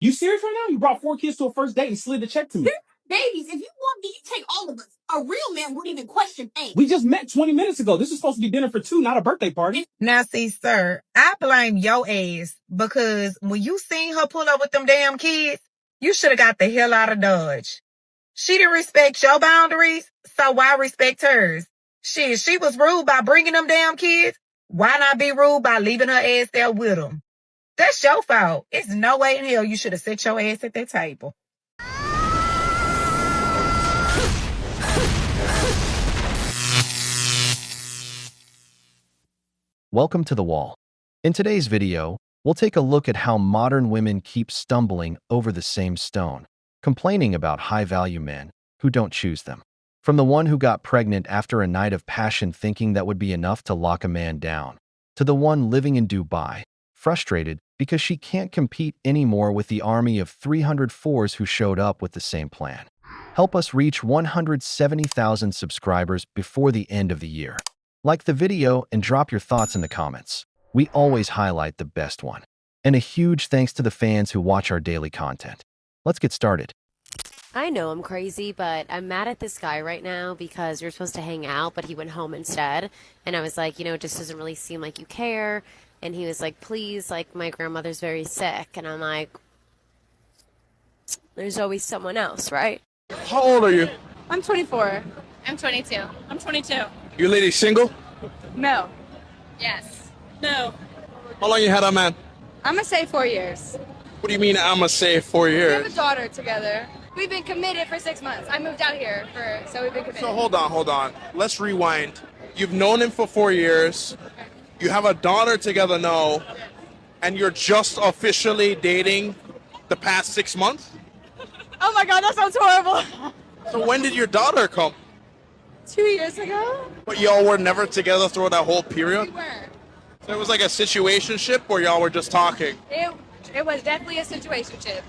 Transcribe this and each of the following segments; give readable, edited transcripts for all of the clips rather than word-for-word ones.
You serious right now? You brought 4 kids to a first date and slid the check to me. Babies, if you want me, you take all of us. A real man wouldn't even question things. We just met 20 minutes ago. This is supposed to be dinner for two, not a birthday party. Now, see, sir, I blame your ass because when you seen her pull up with them damn kids, you should have got the hell out of Dodge. She didn't respect your boundaries, so why respect hers? Shit, she was rude by bringing them damn kids. Why not be rude by leaving her ass there with them? That's your fault. It's no way in hell you should have set your ass at that table. Welcome to The Wall. In today's video, we'll take a look at how modern women keep stumbling over the same stone, complaining about high-value men who don't choose them. From the one who got pregnant after a night of passion thinking that would be enough to lock a man down, to the one living in Dubai, frustrated because she can't compete anymore with the army of 304s who showed up with the same plan. Help us reach 170,000 subscribers before the end of the year. Like the video and drop your thoughts in the comments. We always highlight the best one. And a huge thanks to the fans who watch our daily content. Let's get started. I know I'm crazy, but I'm mad at this guy right now because we were supposed to hang out, but he went home instead. And I was like, it just doesn't really seem like you care. And he was like, please, like, my grandmother's very sick. And I'm like, there's always someone else, right? How old are you? I'm 24. I'm 22. I'm 22. You lady single? No. Yes. No. How long you had a man? I'm gonna say 4 years. What do you mean I'ma say 4 We have a years? daughter together. We've been committed for 6 months. I moved out here so we've been committed. So hold on. Let's rewind. You've known him for 4 years. You have a daughter together now, and you're just officially dating the past 6 months? Oh my god, that sounds horrible. So when did your daughter come? 2 years ago? But y'all were never together through that whole We period? weren't. So it was like a situationship where y'all were just talking? It was definitely a situationship.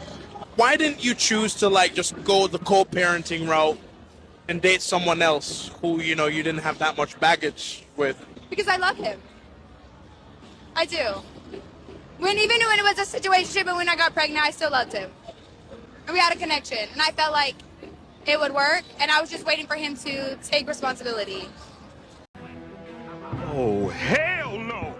Why didn't you choose to just go the co-parenting route and date someone else who, you didn't have that much baggage with? Because I love him. I do. Even when it was a situationship and when I got pregnant, I still loved him. And we had a connection. And I felt like it would work. And I was just waiting for him to take responsibility. Oh, hell no!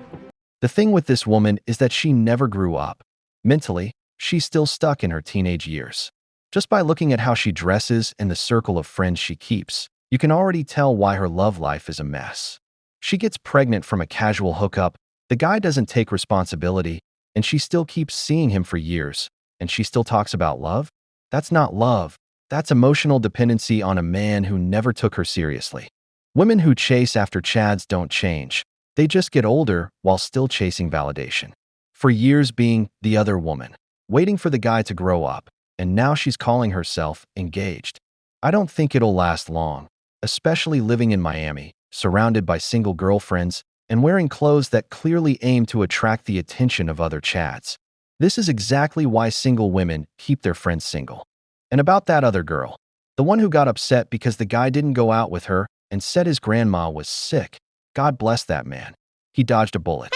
The thing with this woman is that she never grew up. Mentally, she's still stuck in her teenage years. Just by looking at how she dresses and the circle of friends she keeps, you can already tell why her love life is a mess. She gets pregnant from a casual hookup, the guy doesn't take responsibility, and she still keeps seeing him for years, and she still talks about love? That's not love. That's emotional dependency on a man who never took her seriously. Women who chase after chads don't change. They just get older while still chasing validation. For years being the other woman, waiting for the guy to grow up, and now she's calling herself engaged. I don't think it'll last long, especially living in Miami, surrounded by single girlfriends, and wearing clothes that clearly aim to attract the attention of other chads. This is exactly why single women keep their friends single. And about that other girl, the one who got upset because the guy didn't go out with her and said his grandma was sick. God bless that man. He dodged a bullet.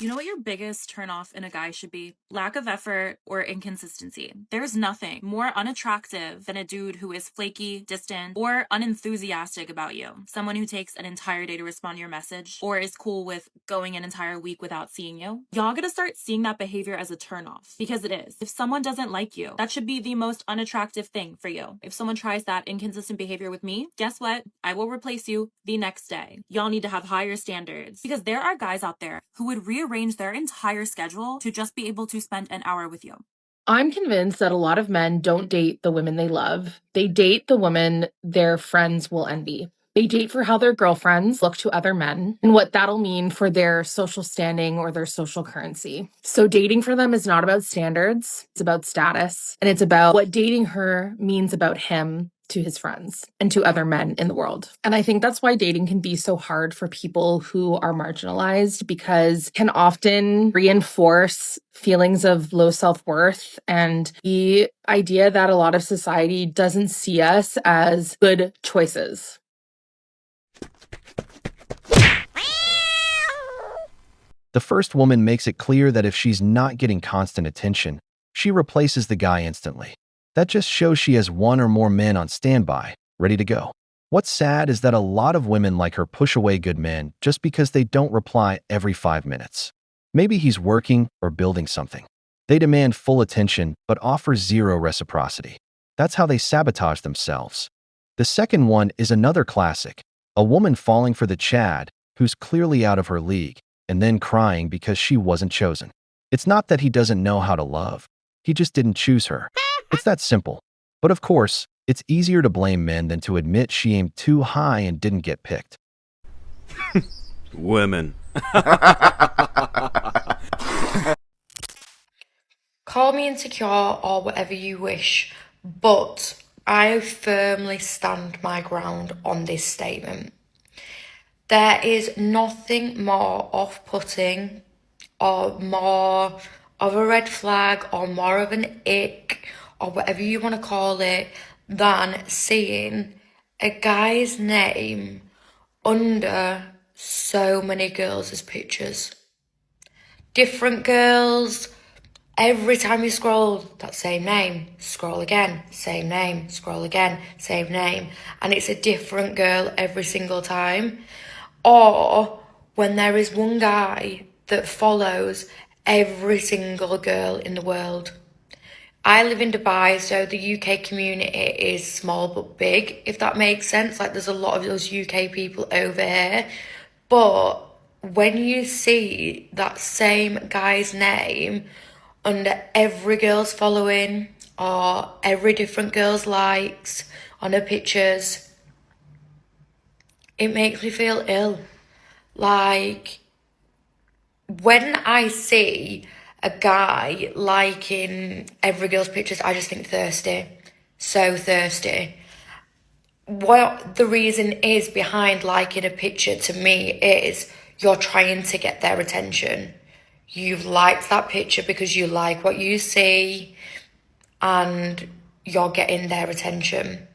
You know what your biggest turnoff in a guy should be? Lack of effort or inconsistency. There's nothing more unattractive than a dude who is flaky, distant, or unenthusiastic about you. Someone who takes an entire day to respond to your message or is cool with going an entire week without seeing you. Y'all gotta start seeing that behavior as a turnoff, because it is. If someone doesn't like you, that should be the most unattractive thing for you. If someone tries that inconsistent behavior with me, guess what? I will replace you the next day. Y'all need to have higher standards, because there are guys out there who would rearrange their entire schedule to just be able to spend an hour with you. I'm convinced that a lot of men don't date the women they love. They date the women their friends will envy. They date for how their girlfriends look to other men and what that'll mean for their social standing or their social currency. So dating for them is not about standards. It's about status. And it's about what dating her means about him to his friends and to other men in the world. And I think that's why dating can be so hard for people who are marginalized, because it can often reinforce feelings of low self-worth and the idea that a lot of society doesn't see us as good choices. The first woman makes it clear that if she's not getting constant attention, she replaces the guy instantly. That just shows she has one or more men on standby, ready to go. What's sad is that a lot of women like her push away good men just because they don't reply every 5 minutes. Maybe he's working or building something. They demand full attention but offer zero reciprocity. That's how they sabotage themselves. The second one is another classic, a woman falling for the Chad who's clearly out of her league and then crying because she wasn't chosen. It's not that he doesn't know how to love. He just didn't choose her. It's that simple. But of course, it's easier to blame men than to admit she aimed too high and didn't get picked. Women. Call me insecure or whatever you wish, but I firmly stand my ground on this statement. There is nothing more off-putting or more of a red flag or more of an ick or whatever you want to call it than seeing a guy's name under so many girls' pictures. Different girls. Every time you scroll, that same name, scroll again, same name, scroll again, same name. And it's a different girl every single time. Or when there is one guy that follows every single girl in the world. I live in Dubai, so the UK community is small but big, if that makes sense. Like, there's a lot of those UK people over here. But when you see that same guy's name under every girl's following or every different girl's likes on her pictures, it makes me feel ill. Like, when I see a guy liking every girl's pictures, I just think thirsty. So thirsty. What the reason is behind liking a picture to me is you're trying to get their attention. You've liked that picture because you like what you see and you're getting their attention.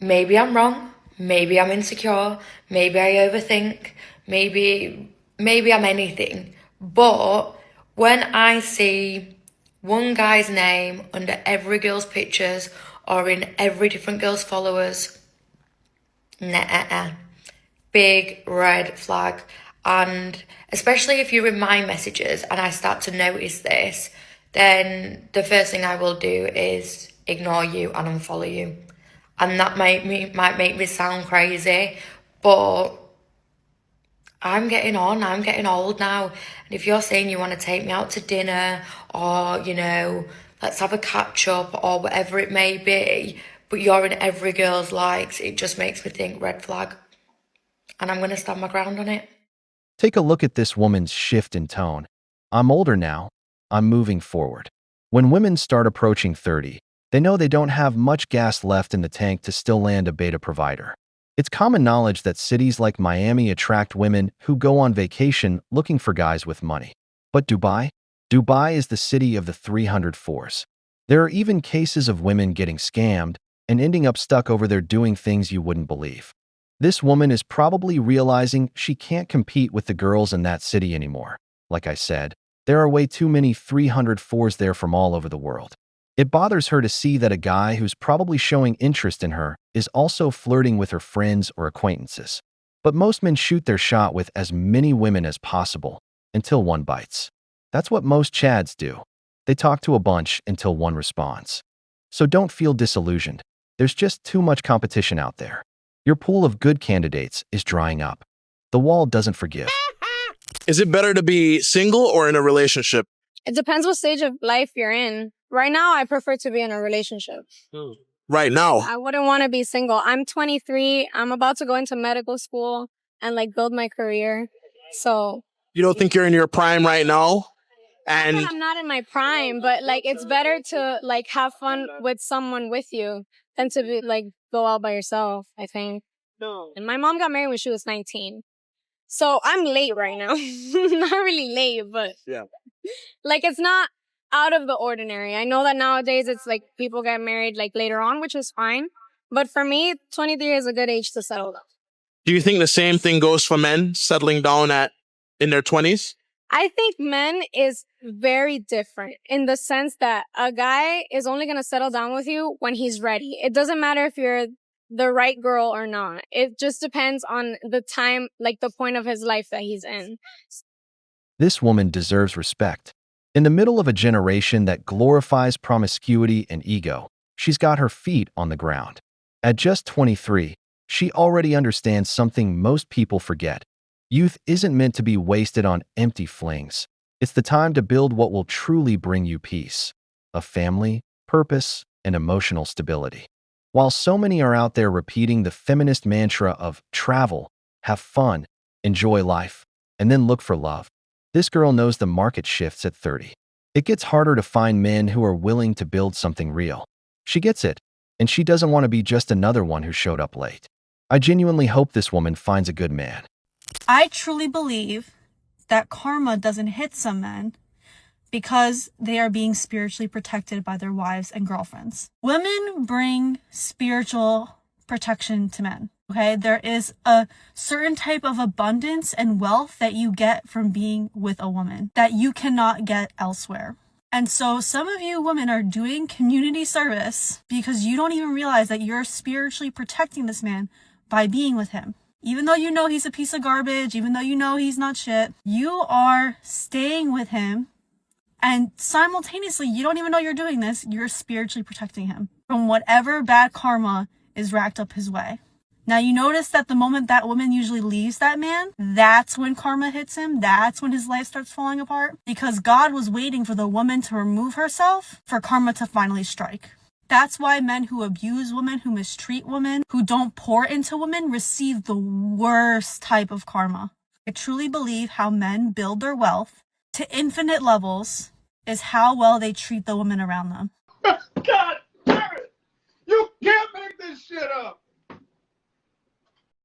Maybe I'm wrong. Maybe I'm insecure. Maybe I overthink. Maybe I'm anything. But when I see one guy's name under every girl's pictures or in every different girl's followers, nah. Big red flag. And especially if you're in my messages and I start to notice this, then the first thing I will do is ignore you and unfollow you. And that might make me sound crazy, but I'm getting old now. And if you're saying you want to take me out to dinner or, let's have a catch up or whatever it may be, but you're in every girl's likes, it just makes me think red flag. And I'm going to stand my ground on it. Take a look at this woman's shift in tone. I'm older now. I'm moving forward. When women start approaching 30, they know they don't have much gas left in the tank to still land a beta provider. It's common knowledge that cities like Miami attract women who go on vacation looking for guys with money. But Dubai? Dubai is the city of the 304s. There are even cases of women getting scammed and ending up stuck over there doing things you wouldn't believe. This woman is probably realizing she can't compete with the girls in that city anymore. Like I said, there are way too many 304s there from all over the world. It bothers her to see that a guy who's probably showing interest in her is also flirting with her friends or acquaintances. But most men shoot their shot with as many women as possible until one bites. That's what most Chads do. They talk to a bunch until one responds. So don't feel disillusioned. There's just too much competition out there. Your pool of good candidates is drying up. The wall doesn't forgive. Is it better to be single or in a relationship? It depends what stage of life you're in. Right now, I prefer to be in a relationship. Right now? I wouldn't want to be single. I'm 23. I'm about to go into medical school and build my career. So You don't think you're in your prime right now? And I'm not in my prime, but it's better to have fun with someone with you than to be go out by yourself, I think. No. And my mom got married when she was 19. So I'm late right now. Not really late, but yeah. It's not out of the ordinary. I know that nowadays it's people get married later on, which is fine. But for me, 23 is a good age to settle down. Do you think the same thing goes for men settling down in their 20s? I think men is very different in the sense that a guy is only going to settle down with you when he's ready. It doesn't matter if you're the right girl or not. It just depends on the time, like the point of his life that he's in. This woman deserves respect. In the middle of a generation that glorifies promiscuity and ego, she's got her feet on the ground. At just 23, she already understands something most people forget. Youth isn't meant to be wasted on empty flings. It's the time to build what will truly bring you peace, a family, purpose, and emotional stability. While so many are out there repeating the feminist mantra of travel, have fun, enjoy life, and then look for love, this girl knows the market shifts at 30. It gets harder to find men who are willing to build something real. She gets it, and she doesn't want to be just another one who showed up late. I genuinely hope this woman finds a good man. I truly believe that karma doesn't hit some men because they are being spiritually protected by their wives and girlfriends. Women bring spiritual protection to men. Okay, there is a certain type of abundance and wealth that you get from being with a woman that you cannot get elsewhere. And so some of you women are doing community service because you don't even realize that you're spiritually protecting this man by being with him. Even though you know he's a piece of garbage, even though you know he's not shit, you are staying with him. And simultaneously, you don't even know you're doing this. You're spiritually protecting him from whatever bad karma is racked up his way. Now, you notice that the moment that woman usually leaves that man, that's when karma hits him. That's when his life starts falling apart. Because God was waiting for the woman to remove herself for karma to finally strike. That's why men who abuse women, who mistreat women, who don't pour into women, receive the worst type of karma. I truly believe how men build their wealth to infinite levels is how well they treat the women around them. God damn it! You can't make this shit up!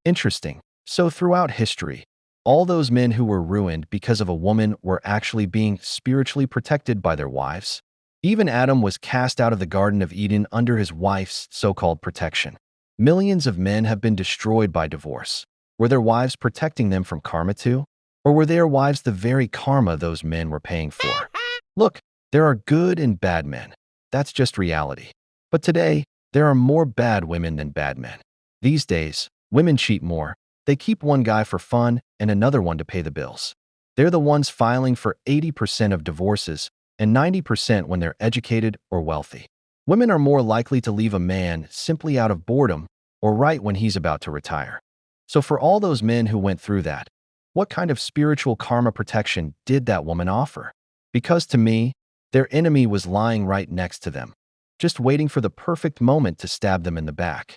Interesting. So throughout history, all those men who were ruined because of a woman were actually being spiritually protected by their wives. Even Adam was cast out of the Garden of Eden under his wife's so-called protection. Millions of men have been destroyed by divorce. Were their wives protecting them from karma too? Or were their wives the very karma those men were paying for? Look, there are good and bad men. That's just reality. But today, there are more bad women than bad men. These days, women cheat more. They keep one guy for fun and another one to pay the bills. They're the ones filing for 80% of divorces and 90% when they're educated or wealthy. Women are more likely to leave a man simply out of boredom or right when he's about to retire. So for all those men who went through that, what kind of spiritual karma protection did that woman offer? Because to me, their enemy was lying right next to them, just waiting for the perfect moment to stab them in the back.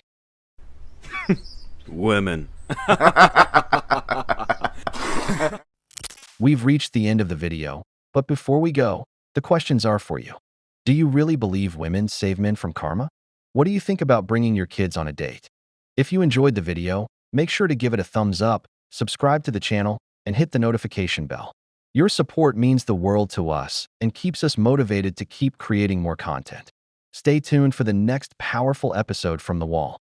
Women. We've reached the end of the video, but before we go, the questions are for you. Do you really believe women save men from karma? What do you think about bringing your kids on a date? If you enjoyed the video, make sure to give it a thumbs up, subscribe to the channel, and hit the notification bell. Your support means the world to us and keeps us motivated to keep creating more content. Stay tuned for the next powerful episode from The Wall.